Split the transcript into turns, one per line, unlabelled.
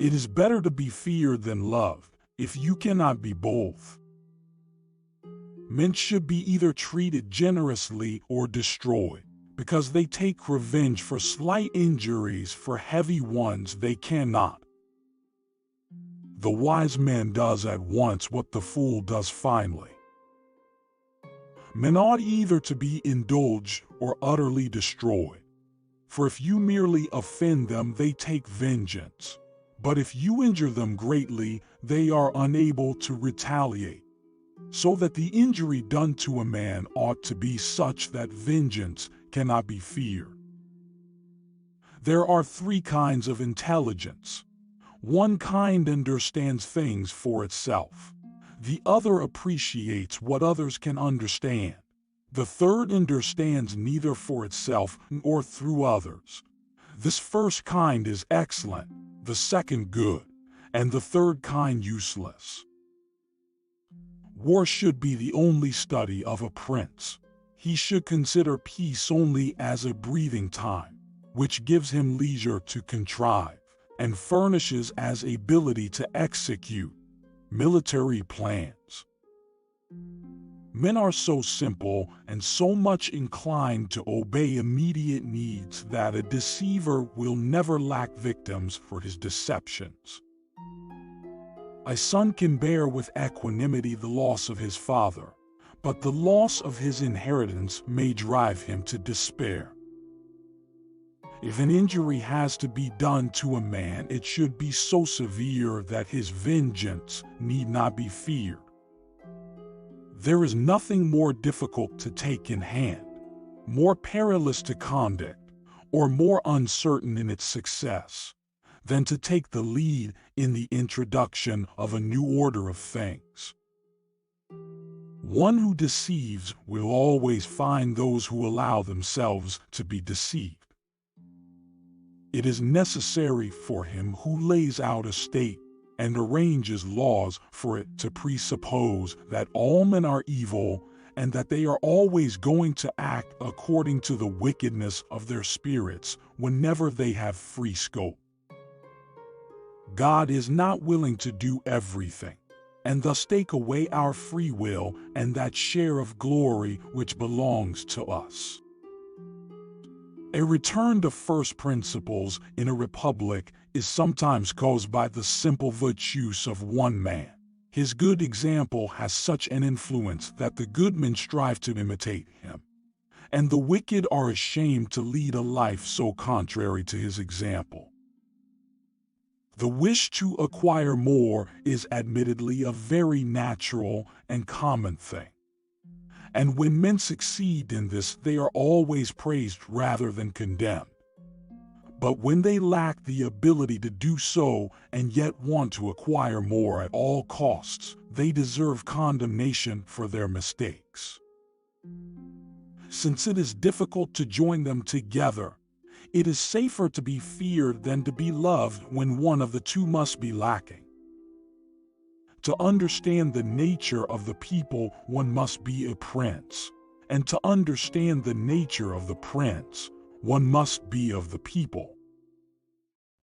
It is better to be feared than loved, if you cannot be both. Men should be either treated generously or destroyed, because they take revenge for slight injuries, for heavy ones they cannot. The wise man does at once what the fool does finally. Men ought either to be indulged or utterly destroyed. For if you merely offend them, they take vengeance. But if you injure them greatly, they are unable to retaliate. So that the injury done to a man ought to be such that vengeance cannot be feared. There are three kinds of intelligence. One kind understands things for itself. The other appreciates what others can understand. The third understands neither for itself nor through others. This first kind is excellent, the second good, and the third kind useless. War should be the only study of a prince. He should consider peace only as a breathing time, which gives him leisure to contrive, and furnishes as ability to execute military plans. Men are so simple and so much inclined to obey immediate needs that a deceiver will never lack victims for his deceptions. A son can bear with equanimity the loss of his father, but the loss of his inheritance may drive him to despair. If an injury has to be done to a man, it should be so severe that his vengeance need not be feared. There is nothing more difficult to take in hand, more perilous to conduct, or more uncertain in its success, than to take the lead in the introduction of a new order of things. One who deceives will always find those who allow themselves to be deceived. It is necessary for him who lays out a state and arranges laws for it to presuppose that all men are evil and that they are always going to act according to the wickedness of their spirits whenever they have free scope. God is not willing to do everything, and thus take away our free will and that share of glory which belongs to us. A return to first principles in a republic is sometimes caused by the simple virtues of one man. His good example has such an influence that the good men strive to imitate him, and the wicked are ashamed to lead a life so contrary to his example. The wish to acquire more is admittedly a very natural and common thing. And when men succeed in this, they are always praised rather than condemned. But when they lack the ability to do so and yet want to acquire more at all costs, they deserve condemnation for their mistakes. Since it is difficult to join them together, it is safer to be feared than to be loved when one of the two must be lacking. To understand the nature of the people, one must be a prince, and to understand the nature of the prince, one must be of the people.